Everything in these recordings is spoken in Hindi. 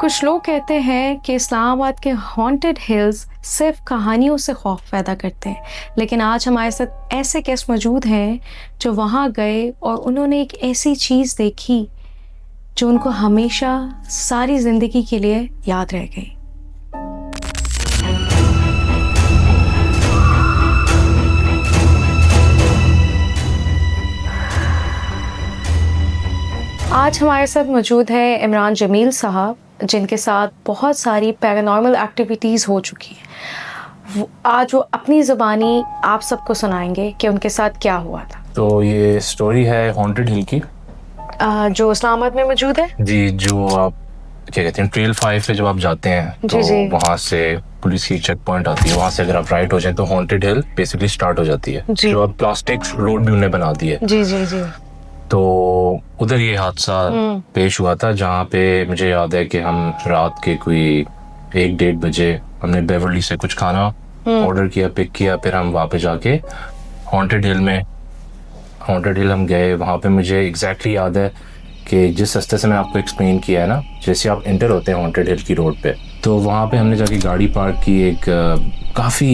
कुछ लोग कहते हैं कि इस्लामाबाद के हॉन्टेड हिल्स सिर्फ कहानियों से खौफ पैदा करते हैं, लेकिन आज हमारे साथ ऐसे गेस्ट मौजूद हैं जो वहाँ गए और उन्होंने एक ऐसी चीज़ देखी जो उनको हमेशा सारी ज़िंदगी के लिए याद रह गई। आज हमारे साथ मौजूद है इमरान जमील साहब, जिनके साथ बहुत सारी पैरानॉर्मल एक्टिविटीज़ हो चुकी हैं। आज वो अपनी ज़बानी आप सबको सुनाएंगे कि उनके साथ क्या हुआ था। तो ये स्टोरी है हॉन्टेड हिल की, जो इस्लामाबाद में मौजूद है। जी, जो आप क्या कहते हैं ट्रेल 5 पे जब आप जाते हैं तो वहाँ से पुलिस की चेक पॉइंट आती है, वहाँ से अगर आप राइट हो जाए तो हॉन्टेड हिल बेसिकली स्टार्ट हो जाती है। जो अब प्लास्टिक रोड भी उन्हें बना दी है। जी जी जी। तो उधर ये हादसा पेश हुआ था, जहाँ पे मुझे याद है कि हम रात के कोई 1-1:30 बजे हमने बेवरली से कुछ खाना ऑर्डर किया, पिक किया, फिर हम वहाँ पे जाके हॉन्टेड हिल हम गए। वहाँ पे मुझे एग्जैक्टली याद है कि जिस रास्ते से मैं आपको एक्सप्लेन किया है ना, जैसे आप एंटर होते हैं हॉन्टेड हिल की रोड पे, तो वहाँ पे हमने जाके गाड़ी पार्क की। एक काफ़ी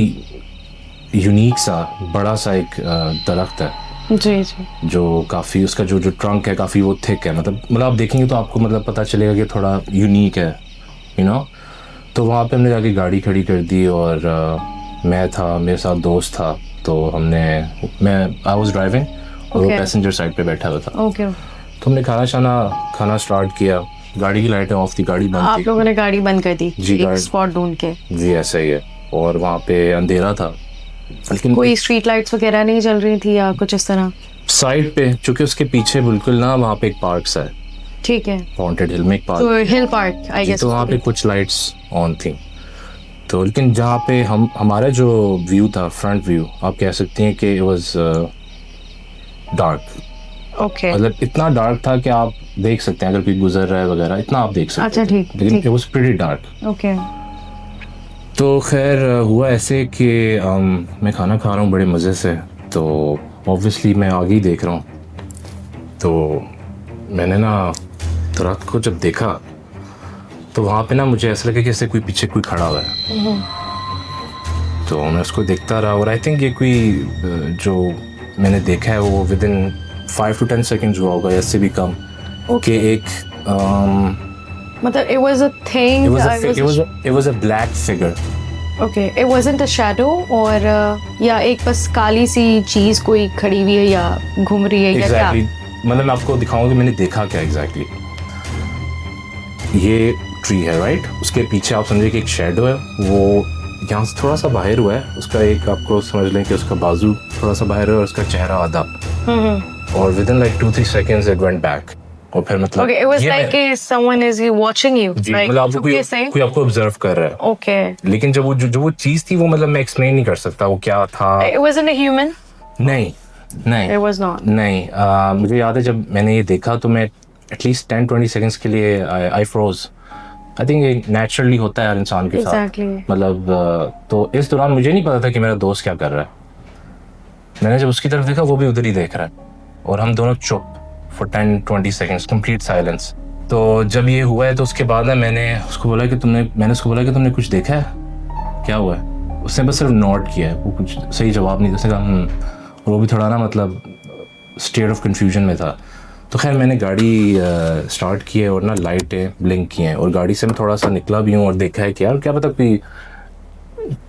यूनिक सा बड़ा सा एक दरख्त है जी जी, जो काफ़ी उसका जो ट्रंक है काफ़ी वो थिक है, मतलब आप देखेंगे तो आपको मतलब पता चलेगा कि थोड़ा यूनिक है, यू नो। तो वहाँ पे हमने जाके गाड़ी खड़ी कर दी और मैं था, मेरे साथ दोस्त था, तो मैं आई वाज ड्राइविंग और वो पैसेंजर साइड पे बैठा हुआ था। तो हमने खाना स्टार्ट किया, गाड़ी की लाइटें ऑफ थी, गाड़ी बंद थी। आप लोगों ने गाड़ी बंद कर दी जी, एक स्पॉट ढूंढ के। जी ऐसा ही है। और वहाँ पे अंधेरा था, लेकिन कोई स्ट्रीट लाइट्स वगैरह नहीं जल रही थी या कुछ इस तरह। साइड पे, चूंकि उसके पीछे बिल्कुल ना वहाँ पे एक पार्क सा है। ठीक है, हॉन्टेड हिल में एक पार्क, तो हिल पार्क आई गेस। तो वहाँ पे कुछ लाइट्स ऑन थी। तो लेकिन जहाँ पे हमारा जो व्यू था, फ्रंट व्यू, आप कह सकते हैं कि इट वाज डार्क। ओके, मतलब इतना डार्क था कि आप देख सकते हैं अगर कोई गुजर रहा है वगैरह, इतना आप देख सकते अच्छा ठीक, लेकिन it was pretty dark. Okay. तो खैर हुआ ऐसे कि मैं खाना खा रहा हूँ बड़े मज़े से, तो ऑब्वियसली मैं आगे ही देख रहा हूँ। तो मैंने ना दरख्त को जब देखा तो वहाँ पे ना मुझे ऐसा लगा कि जैसे कोई पीछे कोई खड़ा हुआ है। तो मैं उसको देखता रहा और आई थिंक ये कोई जो मैंने देखा है वो विद इन 5 to 10 सेकेंड्स हुआ होगा, इससे भी कम। कि एक मतलब it was a thing, it was a black figure. Okay, it wasn't a shadow और या एक बस काली सी चीज कोई खड़ी हुई है या घूम रही है या क्या? मतलब मैं आपको दिखाऊंगा कि मैंने देखा क्या एग्जैक्टली। ये ट्री है राइट, उसके पीछे आप समझिए कि एक शैडो है, वो यहाँ से थोड़ा सा बाहर हुआ है, उसका एक आपको समझ लें कि उसका बाजू थोड़ा सा बाहर है और उसका चेहरा आधा। और with in like 2-3 seconds it went back. और फिर मतलब okay, it was like someone is watching you, like मतलब कोई आपको ऑब्जर्व कर रहा है। okay, लेकिन जब वो चीज थी वो मतलब मैं एक्सप्लेन नहीं कर सकता वो क्या था। it wasn't a human? नहीं it was not. नहीं, मुझे याद है जब मैंने ये देखा तो मैं एटलीस्ट 10-20 सेकंड्स के लिए आई फ्रोज। आई थिंक ये नेचुरली होता है यार इंसान के साथ। मतलब तो इस दौरान मुझे नहीं पता था कि मेरा दोस्त क्या कर रहा है। मैंने जब उसकी तरफ देखा वो भी उधर ही देख रहा है और हम दोनों चुप फॉर 10-20 सेकेंड्स, कंप्लीट साइलेंस। तो जब ये हुआ है तो उसके बाद ना मैंने उसको बोला कि तुमने कुछ देखा है, क्या हुआ है? उसने बस सिर्फ नोट किया है, वो कुछ सही जवाब नहीं। उसने कहा वो भी थोड़ा ना मतलब स्टेट ऑफ कन्फ्यूजन में था। तो खैर मैंने गाड़ी स्टार्ट की है और ना लाइटें ब्लिंक की हैं और गाड़ी से मैं थोड़ा सा निकला भी हूँ और देखा है कि यार क्या पता कोई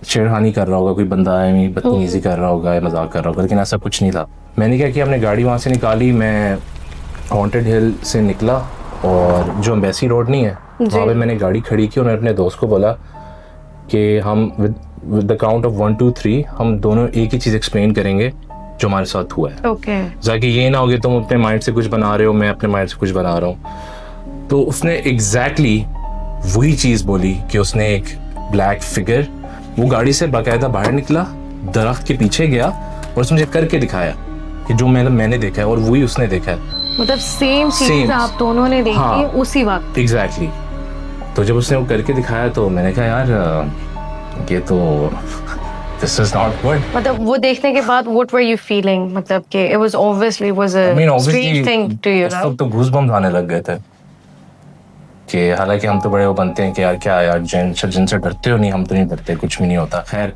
छेड़खानी कर रहा होगा, कोई बंदा है बदतमीजी कर रहा होगा या मजाक कर रहा होगा, लेकिन ऐसा कुछ नहीं था। मैंने क्या किया, अपनी गाड़ी वहाँ से निकाली, मैं हॉन्टेड हिल से निकला और जो एम्बेसी रोड नहीं है वहाँ पे मैंने गाड़ी खड़ी की और मैं अपने दोस्त को बोला कि हम विद द काउंट ऑफ 1 2 3 हम दोनों एक ही चीज़ एक्सप्लेन करेंगे जो हमारे साथ हुआ है। जाके ये ना हो कि तुम अपने माइंड से कुछ बना रहे हो, मैं अपने माइंड से कुछ बना रहा हूँ। तो उसने एग्जैक्टली वही चीज़ बोली कि उसने एक ब्लैक फिगर, वो गाड़ी से बाकायदा बाहर निकला, दरख्त के पीछे गया और उसने मुझे करके दिखाया कि जो मैंने देखा है और वही उसने देखा है। मतलब सेम चीज आप दोनों ने देखी। हाँ, उसी वक्त एग्जैक्टली। तो जब उसने वो करके दिखाया तो मैंने कहा यार ये तो this is not good. मतलब वो देखने के बाद what were you feeling? मतलब कि it was obviously a strange thing to you, right? तो गूज़बम्स आने लग गए थे कि हालांकि हम तो बड़े वो बनते हैं कि यार क्या यार जिनसे डरते हो, नहीं हम तो नहीं डरते, कुछ भी नहीं होता। खैर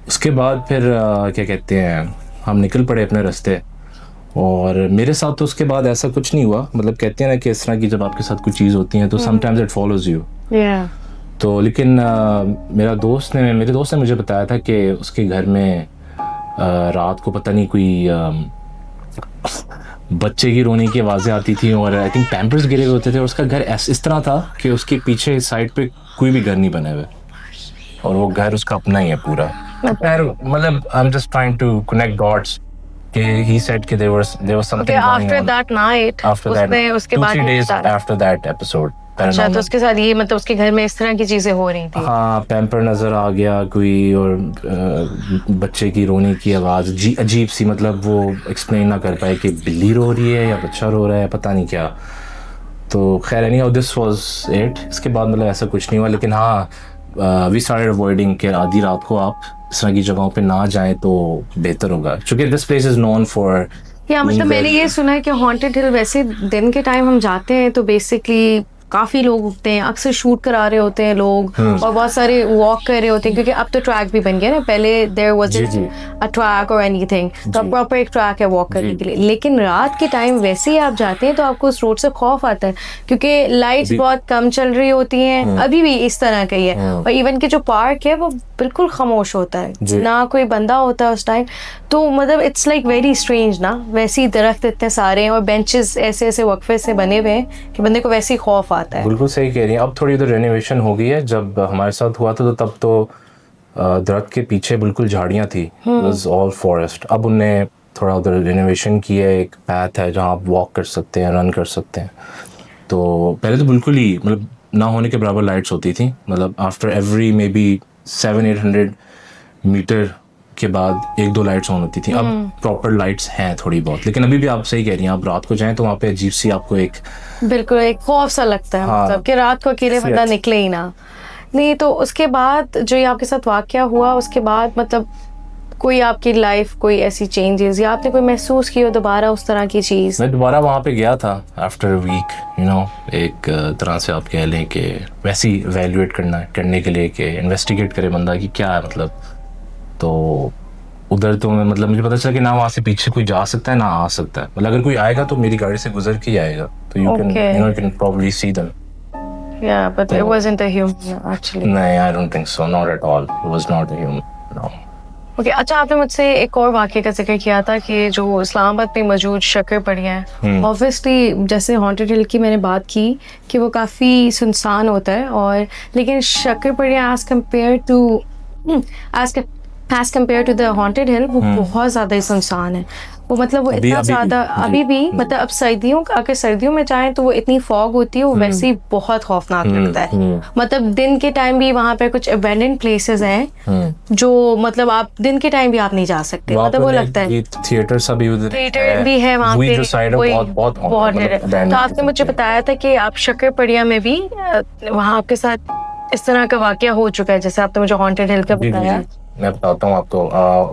उसके बाद फिर क्या कहते हैं हम निकल पड़े अपने रास्ते, और मेरे साथ तो उसके बाद ऐसा कुछ नहीं हुआ। मतलब कहते हैं ना कि इस तरह की जब आपके साथ कुछ चीज़ होती है तो समटाइम्स इट फॉलोज यू। तो लेकिन मेरे दोस्त ने मुझे बताया था कि उसके घर में रात को पता नहीं कोई बच्चे की रोने की आवाज़ें आती थी, और आई थिंक पैम्पर्स गिरे हुए होते थे, और उसका घर इस तरह था कि उसके पीछे साइड पे कोई भी घर नहीं बने हुए, और वो घर उसका अपना ही है पूरा। मतलब I am just trying to connect dots कि he said कि there was something going after on that night उसके बाद 2-3 days after that episode। अच्छा, तो उसके साथ ये मतलब उसके घर में इस तरह की चीजें हो रही थी। हाँ, पैम्पर नजर आ गया कोई, और बच्चे की रोने की आवाज़ अजीब सी, मतलब वो एक्सप्लेन ना कर पाए कि बिल्ली रो रही है या बच्चा रो रहा है, पता नहीं क्या। तो खैर any how this was it. इसके बाद मतलब ऐसा कुछ नहीं हुआ, लेकिन हाँ वी स्टार्टेड अवॉइडिंग कि आधी रात को आप इस तरह की जगहों पे ना जाएं तो बेहतर होगा, क्योंकि this place is known for मतलब मैंने ये सुना है कि हॉन्टेड हिल वैसे दिन के टाइम हम जाते हैं तो बेसिकली काफी लोग उठते हैं, अक्सर शूट करा रहे होते हैं लोग, और बहुत सारे वॉक कर रहे होते हैं, क्योंकि अब तो ट्रैक भी बन गया ना, पहले देयर वाज़न्ट अ ट्रैक और एनीथिंग, तो अब प्रॉपर एक ट्रैक है वॉक करने के लिए। लेकिन रात के टाइम वैसे ही आप जाते हैं तो आपको उस रोड से खौफ आता है, क्योंकि लाइट्स बहुत कम चल रही होती हैं, अभी भी इस तरह का ही है, और इवन के जो पार्क है वो बिल्कुल खामोश होता है, ना कोई बंदा होता है उस टाइम। तो मतलब इट्स लाइक वेरी स्ट्रेंज ना, वैसे ही दरख्त इतने सारे हैं और बेंचेस ऐसे ऐसे वक्फे से बने हुए हैं कि बंदे को वैसे ही खौफ आता है। बिल्कुल सही कह रही हैं। अब थोड़ी उधर रेनोवेशन हो गई है, जब हमारे साथ हुआ था तो तब तो दरख्त के पीछे बिल्कुल झाड़ियाँ थी, वाज ऑल फॉरेस्ट। अब उनने थोड़ा उधर रेनोवेशन किया है, एक पैथ है जहाँ आप वॉक कर सकते हैं, रन कर सकते हैं। तो पहले तो बिल्कुल ही मतलब ना होने के बराबर लाइट्स होती थी, मतलब after every maybe 700-800 metre के बाद 1-2 लाइट्स ऑन होती थी। अब प्रॉपर लाइट्स हैं थोड़ी बहुत, लेकिन अभी भी आप सही कह रही हैं, आप रात को जाएं तो वहाँ पे अजीब सी आपको एक बिल्कुल एक खौफ सा लगता है, हाँ, मतलब कि रात को अकेले बंदा निकले ही ना। नहीं तो उसके बाद जो ये आपके साथ वाकया हुआ, उसके बाद मतलब कोई आपकी लाइफ कोई ऐसी चेंजेस या आपने कोई महसूस की हो दोबारा उस तरह की चीज़? मैं दोबारा वहाँ पे गया था after a week, you know, एक तरह से आप कह लें कि वैसे ही वैल्यूएट करने के लिए कि इन्वेस्टिगेट करे बंदा कि क्या है मतलब। तो उधर तो मैं मतलब मुझे पता चला कि ना वहाँ से पीछे कोई जा सकता है ना आ सकता है, मतलब अगर कोई आएगा तो मेरी गाड़ी से गुजर के ही आएगा, तो you can probably see them. Yeah, but it wasn't a human actually. नहीं, I don't think so, not at all. It was not a human, no. Okay, अच्छा, आपने मुझसे एक और वाक़े का जिक्र किया था कि जो इस्लामाबाद में मौजूद शक्कर-पड़ियाँ हैं, ऑब्वियसली जैसे हॉन्टेड हिल की मैंने बात की कि वो काफ़ी सुनसान होता है, और लेकिन शक्कर-पड़ियाँ as compared to the haunted hill वो बहुत ज़्यादा ही सुनसान है। वो मतलब वो इतना ज़्यादा अभी भी मतलब अब अगर सर्दियों में जाएं तो वो इतनी फॉग होती है, वो वैसे ही बहुत खौफनाक लगता है। मतलब दिन के टाइम भी वहाँ पे कुछ अबैंडन्ड प्लेसेस हैं जो मतलब आप दिन के टाइम भी आप नहीं जा सकते, मतलब वो लगता है थिएटर भी है वहाँ पे, बहुत तो आपने मुझे बताया था कि आप शक्कर-पड़ियाँ में भी वहाँ आपके साथ इस तरह का वाकया हो चुका है, जैसे आपने मुझे हॉन्टेड हिल का बताया। मैं बताता हूँ आपको।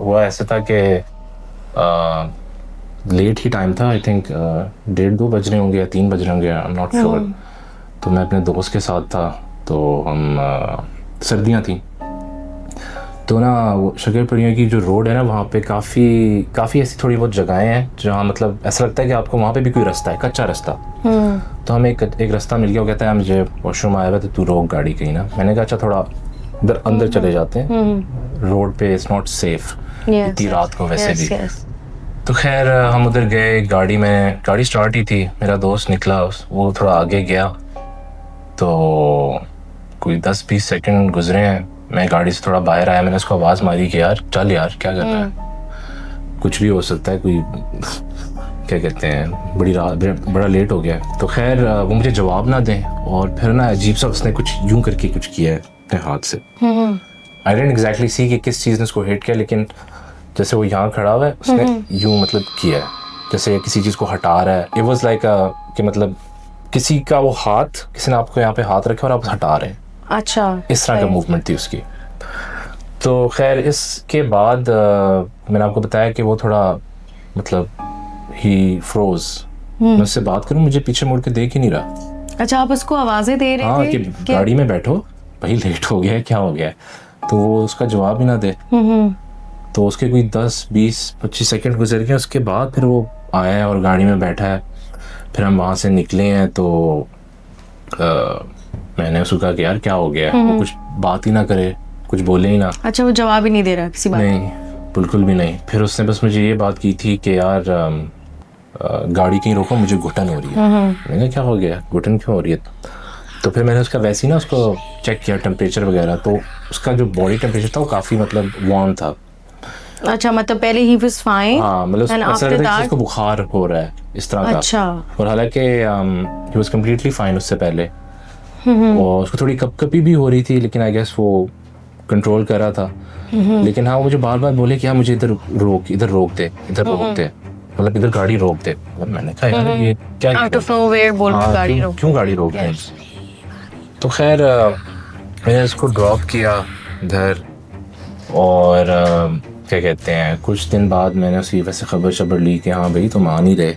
वो ऐसा था कि लेट ही टाइम था, आई थिंक 1:30-2 बज रहे होंगे या 3 बज रहे होंगे, आई एम नॉट श्योर। तो मैं अपने दोस्त के साथ था, तो हम सर्दियाँ थी, तो ना वो शक्कर-पड़ियाँ की जो रोड है ना वहाँ पे काफ़ी ऐसी थोड़ी बहुत जगहें हैं जहाँ मतलब ऐसा लगता है कि आपको वहाँ पे भी कोई रास्ता है, कच्चा रास्ता। तो हमें एक रास्ता मिल गया, वो कहता है मुझे वॉशरूम आया हुआ तो तू रोक गाड़ी कहीं ना। मैंने कहा अच्छा थोड़ा अंदर चले जाते हैं, रोड पे इट्स नॉट सेफ इतनी रात को वैसे भी। तो खैर हम उधर गए, गाड़ी स्टार्ट ही थी, मेरा दोस्त निकला, वो थोड़ा आगे गया, तो कोई 10-20 सेकंड गुजरे हैं, मैं गाड़ी से थोड़ा बाहर आया, मैंने उसको आवाज़ मारी कि यार चल यार क्या कर रहा है, कुछ भी हो सकता है, कोई क्या कहते हैं बड़ा लेट हो गया। तो खैर वो मुझे जवाब ना दें, और फिर ना अजीब सा उसने कुछ यूं करके कुछ किया है अपने हाथ से। आई डेंट एग्जैक्टली सी कि किस चीज़ ने उसको हिट किया, लेकिन जैसे वो यहाँ खड़ा हुआ है उसने यूं मतलब किया है जैसे किसी चीज़ को हटा रहा है। इट वॉज लाइक कि मतलब किसी का वो हाथ, किसी ने आपको यहाँ पे हाथ रखे और आप हटा रहे हैं, अच्छा इस तरह का मूवमेंट थी उसकी। तो खैर इसके बाद मैंने आपको बताया कि वो थोड़ा मतलब ही फ्रोज। मैं उससे बात करूं, मुझे पीछे मुड़ के देख ही नहीं रहा। अच्छा, आप उसको आवाज़ें दे रहे हाँ थे कि गाड़ी में बैठो भाई, लेट हो गया है, क्या हो गया है, तो वो उसका जवाब ही ना दे। तो उसके कोई 10-20-25 सेकंड गुजर गए, उसके बाद फिर वो आया है और गाड़ी में बैठा है। फिर हम वहाँ से निकले हैं तो मैंने उसको कहा कि यार क्या हो गया है, वो कुछ बात ही ना करे, कुछ बोले ही ना। अच्छा, वो जवाब ही नहीं दे रहा किसी बात? नहीं, बिल्कुल भी नहीं। फिर उसने बस मुझे ये बात की थी कि यार गाड़ी कहीं रोको, मुझे घुटन हो रही है। मैंने कहा क्या हो गया, घुटन क्यों हो रही है? तो फिर मैंने उसका वैसे ही ना उसको चेक किया टेम्परेचर वगैरह, तो उसका जो बॉडी टेम्परेचर था वो काफ़ी मतलब वार्म था। अच्छा, मतलब पहले ही वाज फाइन। हाँ, मतलब ऐसा लग रहा था कि उसको बुखार हो रहा है इस तरह का। अच्छा। और हालांकि ही वाज कम्प्लीटली फाइन उससे पहले, और उसको थोड़ी कपकपी भी हो रही थी, लेकिन आई गेस वो कंट्रोल कर रहा था। लेकिन हाँ, वो मुझे बार बार बोले कि हाँ मुझे इधर रोक दे, मतलब इधर गाड़ी रोक दे। मैंने कहा यार ये क्या, आउट ऑफ नोवेयर बोल रहा गाड़ी रोक, क्यों गाड़ी रोक दें? तो खैर मैंने उसको ड्रॉप किया इधर, और क्या कहते हैं, कुछ दिन बाद मैंने उसकी वैसे खबर ली कि हाँ भाई तुम आ नहीं रहे,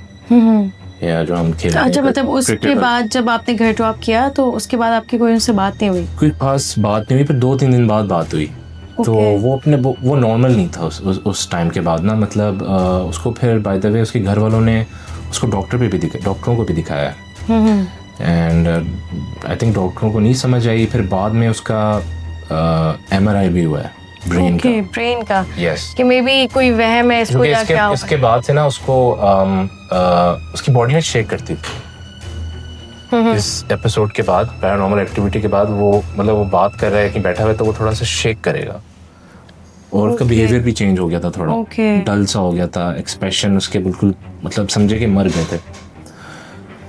या जो हम खेल। अच्छा, मतलब उसके बाद जब आपने घर ड्रॉप किया तो उसके बाद आपकी कोई उनसे बात नहीं हुई? कोई खास बात नहीं हुई, फिर 2-3 दिन बाद बात हुई। तो वो अपने वो नॉर्मल नहीं था उस टाइम के बाद ना, मतलब उसको फिर बाय द वे उसके घर वालों ने उसको डॉक्टरों को भी दिखाया, एंड आई थिंक डॉक्टरों को नहीं समझ आई। फिर बाद में उसका MRI भी हुआ है ब्रेन का। यस, कि मे बी कोई वहम है इसको या क्या। इसके बाद से ना उसको उसकी बॉडी में शेक करती थी। इस एपिसोड के बाद, पैरानॉर्मल एक्टिविटी के बाद, वो मतलब वो बात कर रहा है कि बैठा हुआ है तो वो थोड़ा सा शेक करेगा, और उसका बिहेवियर भी चेंज हो गया था, थोड़ा डल सा हो गया था, एक्सप्रेशन उसके बिल्कुल मतलब समझे कि मर गए थे।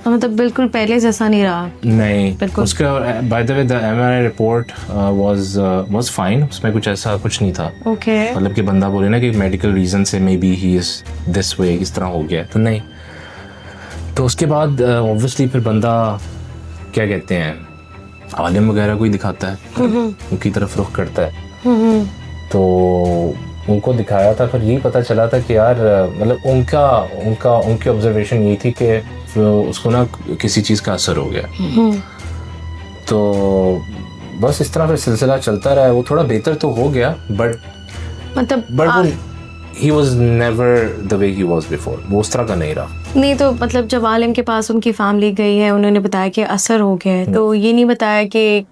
मतलब बिल्कुल पहले जैसा नहीं रहा? नहीं, उसका by the way the MRI report was fine, उसमें कुछ ऐसा कुछ नहीं था। मतलब कि बंदा बोले ना कि मेडिकल रीजन से may be he is this way, इस तरह हो गया, तो नहीं। तो उसके बाद ऑब्वियसली फिर बंदा क्या कहते हैं, आलिम वगैरह को ही दिखाता है, उनकी तरफ रुख करता है। तो उनको दिखाया था, फिर यही पता चला था कि यार मतलब उनकी ऑब्जर्वेशन ये थी कि उसको ना किसी चीज़ का असर हो गया। तो बस इस तरह फिर सिलसिला चलता रहा। वो थोड़ा बेहतर तो हो गया, but he was never the way he was before, वो उस तरह का नहीं रहा। नहीं, तो मतलब जब आलिम के पास उनकी फैमिली गई है, उन्होंने बताया कि असर हो गया है, तो ये नहीं बताया कि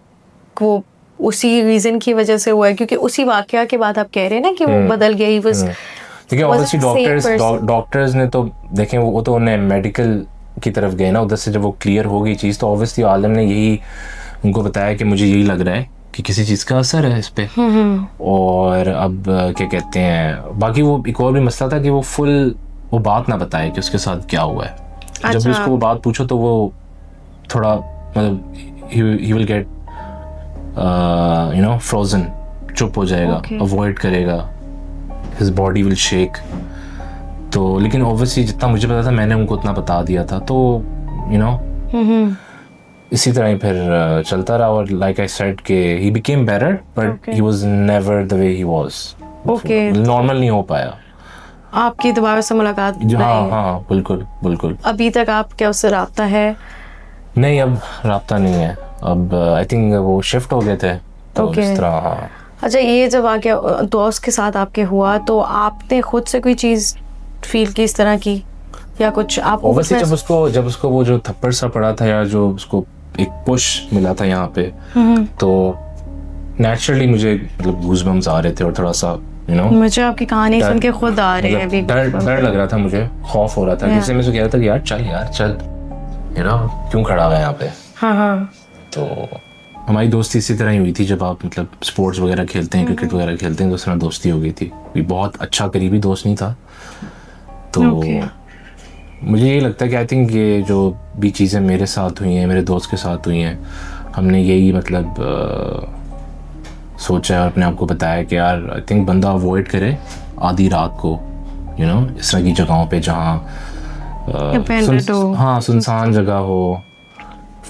वो उसी रीज़न की वजह से हुआ है, क्योंकि उसी वाक़या के बाद आप कह रहे हैं ना कि वो बदल गया। ही was देखिए ऑब्वियसली डॉक्टर्स ने तो देखें, वो तो उन्हें मेडिकल की तरफ गए ना, उधर से जब वो क्लियर हो गई चीज़, तो ऑब्वियसली आलिम ने यही उनको बताया कि मुझे यही लग रहा है कि किसी चीज़ का असर है इस पे। और अब क्या कहते हैं, बाकी वो एक और भी मसला था कि वो बात ना बताए कि उसके साथ क्या हुआ है। जब भी उसको वो बात पूछो तो वो थोड़ा मतलब ही विल गेट फ्रोजन, चुप हो जाएगा, अवॉइड करेगा, हिज बॉडी विल शेक। तो लेकिन ऑब्वियसली जितना मुझे पता था मैंने उनको उतना बता दिया था, तो इसी तरह ही फिर चलता रहा। और लाइक आई सेड कि he became better, but he was never the way he was. Normal नहीं हो पाया। आपकी दोबारा से मुलाकात? हाँ, बिल्कुल। अभी तक आप क्या उससे राब्ता है? नहीं, अब राब्ता नहीं है। अब आई थिंक वो शिफ्ट हो गए थे, तो इस तरह। हाँ। अच्छा, ये जब आके दोस्त के साथ आपके हुआ, तो आपने खुद से कोई चीज़ फील की इस तरह की, या कुछ आप ओवरसी जब उसको वो जो थप्पड़ सा पड़ा था, या जो उसको एक पुश मिला था यहाँ पे, तो नेचुरली मुझे मतलब गूज़बम्स आ रहे थे, और थोड़ा सा मुझे आपकी कहानी सुन के खुद आ रहे हैं। डर लग रहा था मुझे, खौफ हो रहा था। जिससे मैं कह रहा था कि यार चल क्यों खड़ा हुआ है यहाँ पे। हाँ। तो हमारी दोस्ती इसी तरह ही हुई थी, जब आप मतलब स्पोर्ट्स वगैरह खेलते हैं, क्रिकेट वगैरह खेलते हैं, तो उस तरह दोस्ती हो गई थी। कोई बहुत अच्छा करीबी दोस्त नहीं था। तो मुझे ये लगता है कि आई थिंक ये जो भी चीज़ें मेरे साथ हुई हैं, मेरे दोस्त के साथ हुई हैं, हमने यही मतलब सोचा और अपने आप को बताया कि यार आई थिंक बंदा अवॉइड करे आधी रात को, इस तरह की जगहों पे जहाँ सुनसान जगह हो,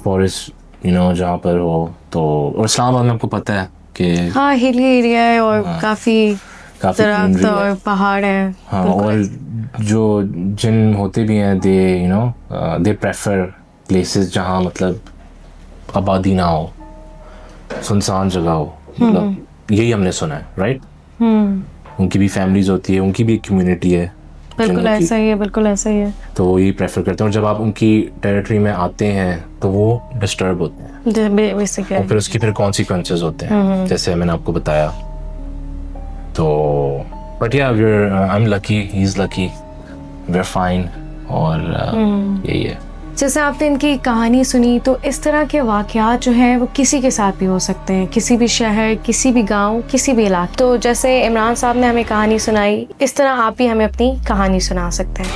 फॉरेस्ट जहाँ पर हो। तो और इस्लामाबाद में आपको पता है कि हिली एरिया है, और काफ़ी दरख्त और पहाड़ है। हाँ, और जो जिन होते भी हैं, दे प्रेफर प्लेसेस जहाँ मतलब आबादी ना हो, सुनसान जगह हो, मतलब यही हमने सुना है, राइट? उनकी भी फैमिलीज होती है, उनकी भी कम्युनिटी है। बिल्कुल ऐसा ही है, बिल्कुल ऐसा ही है। तो वो यही प्रेफर करते हैं, और जब आप उनकी टेरिटरी में आते हैं तो वो डिस्टर्ब होते हैं, और फिर उसकी फिर कॉन्सिक्वेंसेस होते हैं, जैसे मैंने आपको बताया। तो but yeah I am lucky, he is lucky, we are fine, और यही है। जैसे आपने इनकी कहानी सुनी, तो इस तरह के वाक़यात जो हैं वो किसी के साथ भी हो सकते हैं, किसी भी शहर, किसी भी गांव, किसी भी इलाके। तो जैसे इमरान साहब ने हमें कहानी सुनाई, इस तरह आप भी हमें अपनी कहानी सुना सकते हैं।